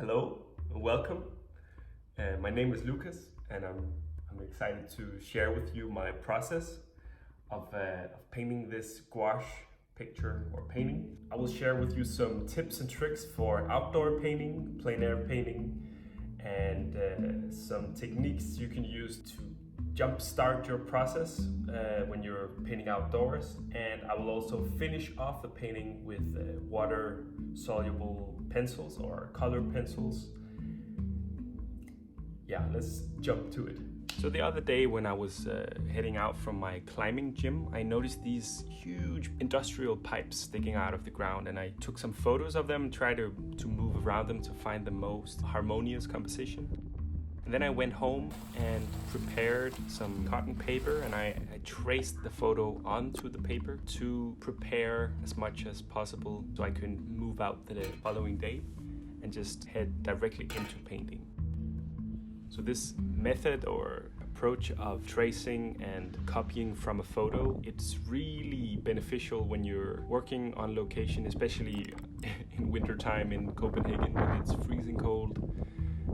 Hello, welcome. My name is Lucas, and I'm excited to share with you my process of painting this gouache picture or painting. I will share with you some tips and tricks for outdoor painting, plein air painting, and some techniques you can use to jumpstart your process when you're painting outdoors. And I will also finish off the painting with water soluble pencils or color pencils. Yeah, let's jump to it. So the other day when I was heading out from my climbing gym, I noticed these huge industrial pipes sticking out of the ground, and I took some photos of them, tried to move around them to find the most harmonious composition. And then I went home and prepared some cotton paper, and I traced the photo onto the paper to prepare as much as possible so I could move out the following day and just head directly into painting. So this method or approach of tracing and copying from a photo, it's really beneficial when you're working on location, especially in wintertime in Copenhagen when it's freezing cold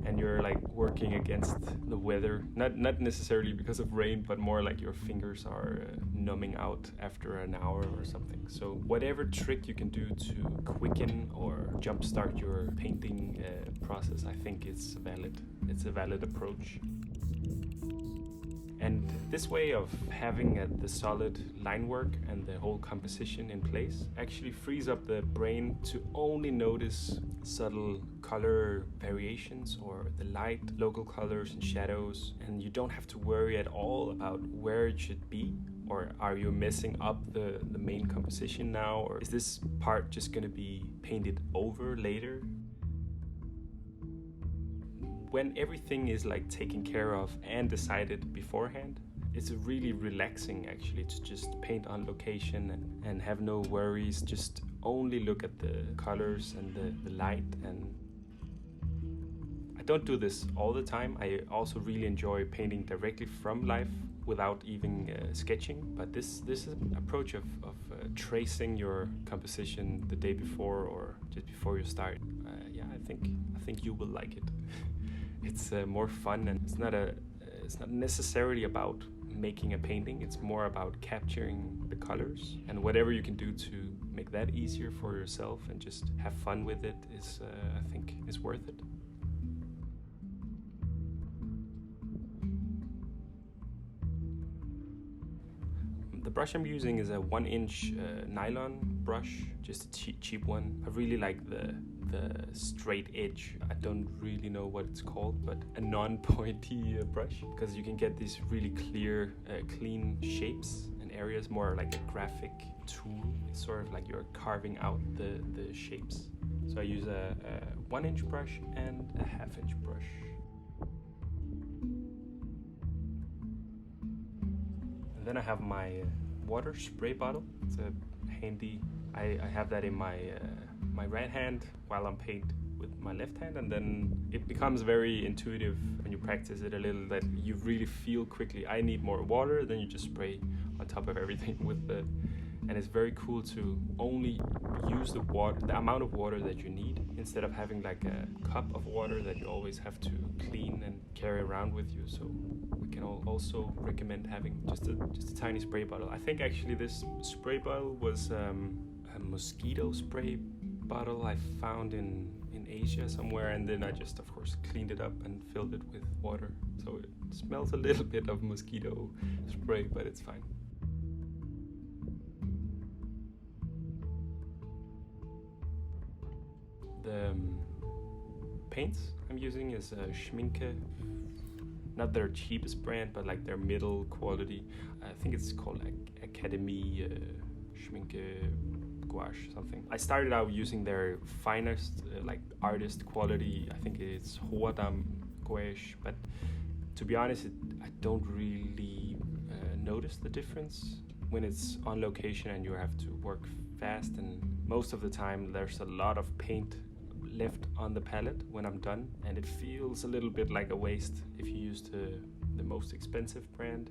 and you're like working against the weather, not necessarily because of rain, but more like your fingers are numbing out after an hour or something. So whatever trick you can do to quicken or jumpstart your painting process, I think it's valid. It's a valid approach. And this way of having the solid line work and the whole composition in place actually frees up the brain to only notice subtle color variations or the light, local colors and shadows, and you don't have to worry at all about where it should be, or are you messing up the main composition now, or is this part just going to be painted over later? When everything is like taken care of and decided beforehand, it's really relaxing actually to just paint on location and have no worries, just only look at the colors and the light. And I don't do this all the time. I also really enjoy painting directly from life without even sketching, but this is an approach of tracing your composition the day before or just before you start. I think you will like it. It's more fun, and it's not necessarily about making a painting. It's more about capturing the colors, and whatever you can do to make that easier for yourself and just have fun with it is, I think, is worth it. The brush I'm using is a 1-inch nylon brush, just a cheap one. I really like the straight edge. I don't really know what it's called, but a non-pointy brush, because you can get these really clear, clean shapes and areas, more like a graphic tool. It's sort of like you're carving out the shapes. So I use a 1-inch brush and a 1/2-inch brush. And then I have my water spray bottle. It's a handy. I have that in my right hand while I'm paint with my left hand, and then it becomes very intuitive when you practice it a little that you really feel quickly I need more water, then you just spray on top of everything with and it's very cool to only use the amount of water that you need, instead of having like a cup of water that you always have to clean and carry around with you. So we can also recommend having just a tiny spray bottle. I think actually this spray bottle was a mosquito spray bottle I found in Asia somewhere, and then I just of course cleaned it up and filled it with water. So it smells a little bit of mosquito spray, but it's fine. The paints I'm using is Schminke, not their cheapest brand, but like their middle quality. I think it's called Academy Schminke Gouache something. I started out using their finest like artist quality. I think it's Gouache, but to be honest, I don't really notice the difference when it's on location and you have to work fast, and most of the time there's a lot of paint left on the palette when I'm done, and it feels a little bit like a waste if you use the most expensive brand.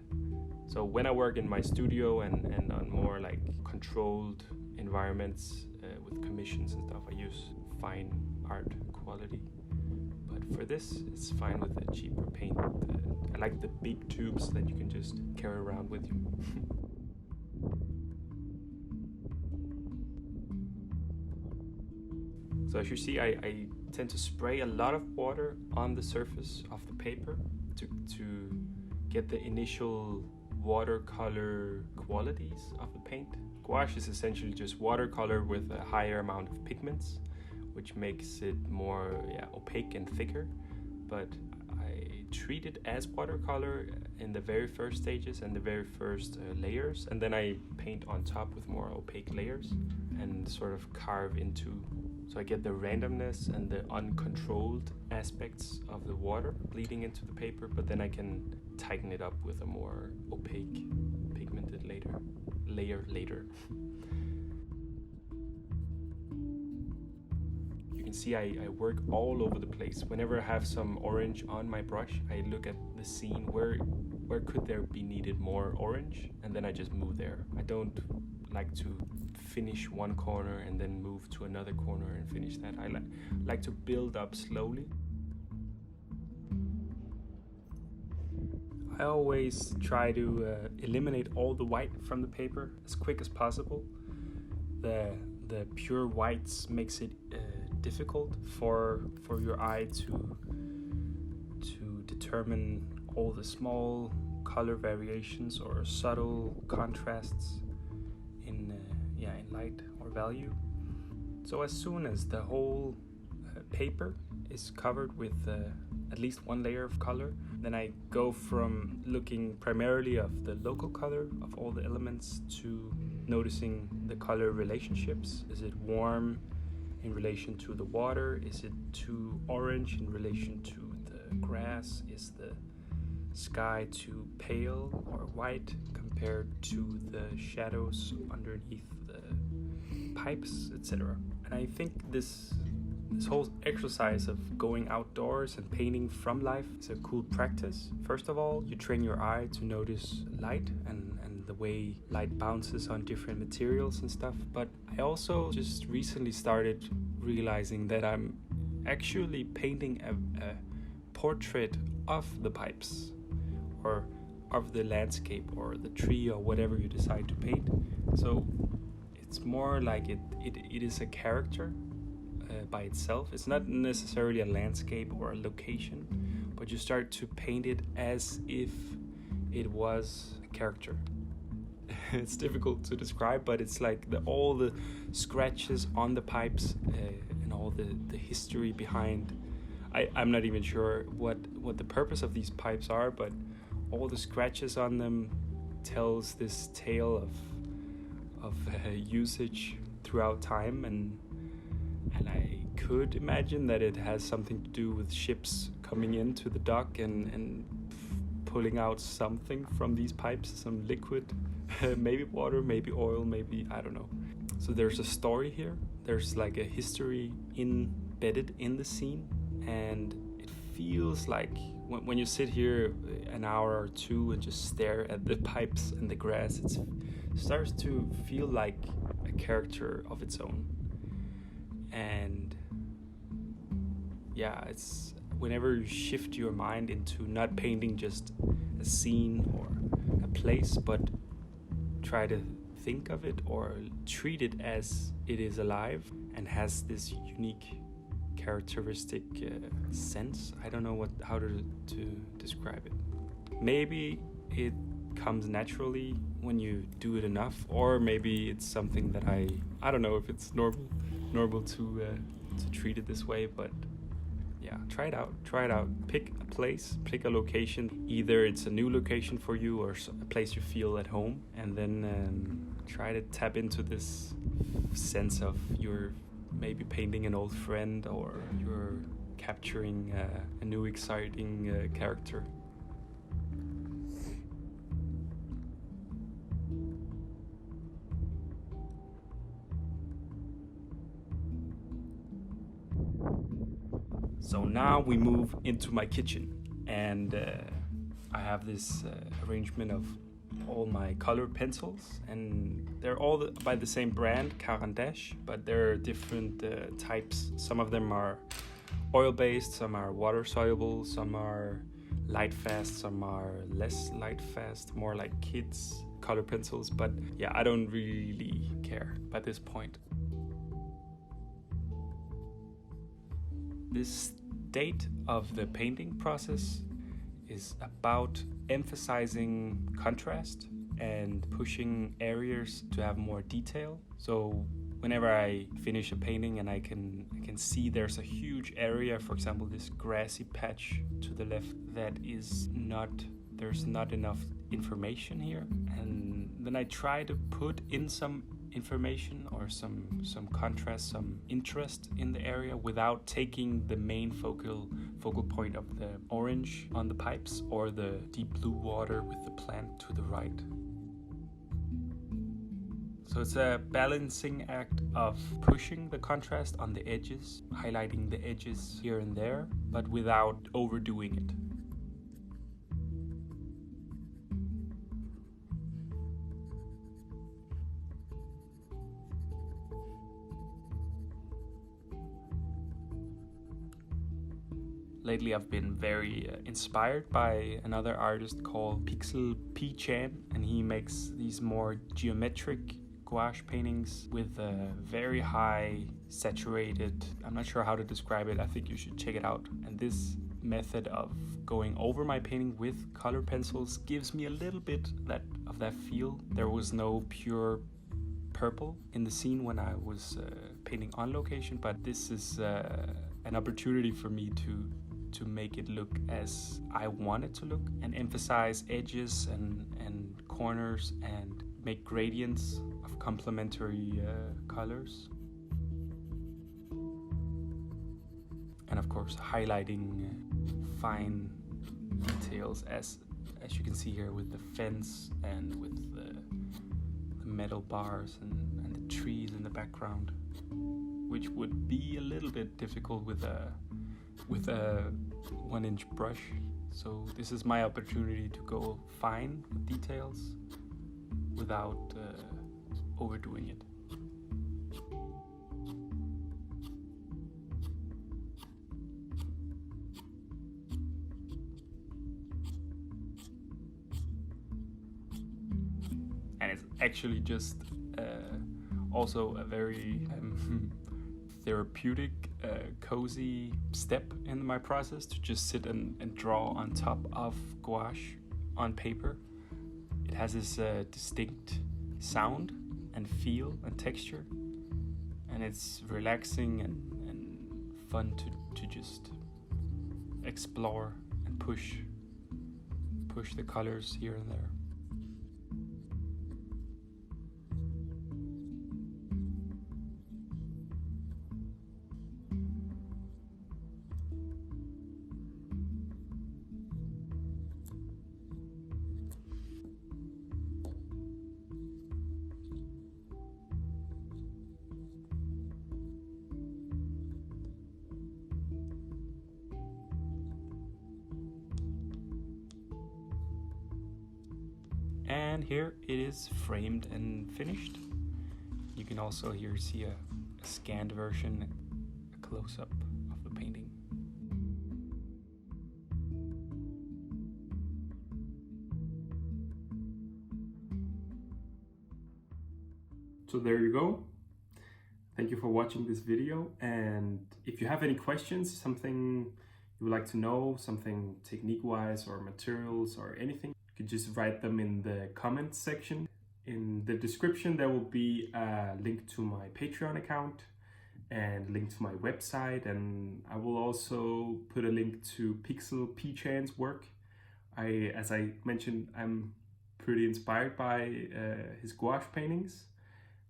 So when I work in my studio and on more like controlled environments with commissions and stuff, I use fine art quality. but for this, it's fine with a cheaper paint. I like the big tubes that you can just carry around with you. So as you see, I tend to spray a lot of water on the surface of the paper to get the initial watercolor qualities of the paint. Gouache is essentially just watercolor with a higher amount of pigments, which makes it more opaque and thicker. But I treat it as watercolor in the very first stages and the very first layers, and then I paint on top with more opaque layers and sort of carve into. So I get the randomness and the uncontrolled aspects of the water bleeding into the paper, but then I can tighten it up with a more opaque pigmented layer later. You can see I work all over the place. Whenever I have some orange on my brush, I look at the scene where could there be needed more orange, and then I just move there. I don't like to finish one corner and then move to another corner and finish that. I like to build up slowly. I always try to eliminate all the white from the paper as quick as possible. The pure whites makes it difficult for your eye to determine all the small color variations or subtle contrasts in light or value. So as soon as the whole paper is covered with at least one layer of color, then I go from looking primarily of the local color of all the elements to noticing the color relationships. Is it warm in relation to the water? Is it too orange in relation to the grass? Is the sky too pale or white compared to the shadows underneath the pipes, etc.? And I think this whole exercise of going outdoors and painting from life is a cool practice. First of all, you train your eye to notice light and the way light bounces on different materials and stuff. But I also just recently started realizing that I'm actually painting a portrait of the pipes or of the landscape or the tree or whatever you decide to paint. So it's more like it is a character by itself. It's not necessarily a landscape or a location, but you start to paint it as if it was a character. It's difficult to describe, but it's like all the scratches on the pipes and all the history behind. I'm not even sure what the purpose of these pipes are, but all the scratches on them tells this tale of usage throughout time, and I could imagine that it has something to do with ships coming into the dock and pulling out something from these pipes, some liquid, maybe water, maybe oil, maybe, I don't know. So there's a story here. There's like a history embedded in the scene, and it feels like when you sit here an hour or two and just stare at the pipes and the grass, it starts to feel like a character of its own. And yeah, it's whenever you shift your mind into not painting just a scene or a place, but try to think of it or treat it as it is alive and has this unique characteristic sense. I don't know how to describe it. Maybe it comes naturally when you do it enough, or maybe it's something that I don't know if it's normal to treat it this way, but yeah, try it out. Pick a place, pick a location. Either it's a new location for you or a place you feel at home, and then try to tap into this sense of you're maybe painting an old friend or you're capturing a new exciting character. So now we move into my kitchen, and I have this arrangement of all my colored pencils, and they're all by the same brand, Caran d'Ache, but there are different types. Some of them are oil-based, some are water-soluble, some are light-fast, some are less light-fast, more like kids' color pencils. But yeah, I don't really care by this point. This state of the painting process is about emphasizing contrast and pushing areas to have more detail. So whenever I finish a painting and I can see there's a huge area, for example this grassy patch to the left, there's not enough information here, and then I try to put in some information or some contrast, some interest in the area without taking the main focal point of the orange on the pipes or the deep blue water with the plant to the right. So it's a balancing act of pushing the contrast on the edges, highlighting the edges here and there, but without overdoing it. Lately I've been very inspired by another artist called Pixel and he makes these more geometric gouache paintings with a very high saturated, I'm not sure how to describe it, I think you should check it out. And this method of going over my painting with color pencils gives me a little bit of that feel. There was no pure purple in the scene when I was painting on location, but this is an opportunity for me to make it look as I want it to look and emphasize edges and corners and make gradients of complementary colors. And of course highlighting fine details as you can see here with the fence and with the metal bars and the trees in the background, which would be a little bit difficult with a 1-inch brush. So this is my opportunity to go fine with details without overdoing it. And it's actually just also a very therapeutic, cozy step in my process to just sit and draw on top of gouache on paper. It has this distinct sound and feel and texture, and it's relaxing and fun to just explore and push the colors here and there. And here it is framed and finished. You can also here see a scanned version, a close-up of the painting. So there you go. Thank you for watching this video, and if you have any questions, something you would like to know, something technique-wise or materials or anything, you could just write them in the comments section. In the description there will be a link to my Patreon account and a link to my website, and I will also put a link to Pixel's work. As I mentioned, I'm pretty inspired by his gouache paintings,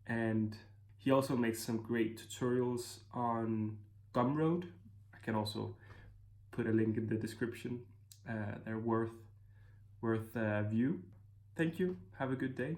and he also makes some great tutorials on Gumroad. I can also put a link in the description. They're worth a view. Thank you. Have a good day.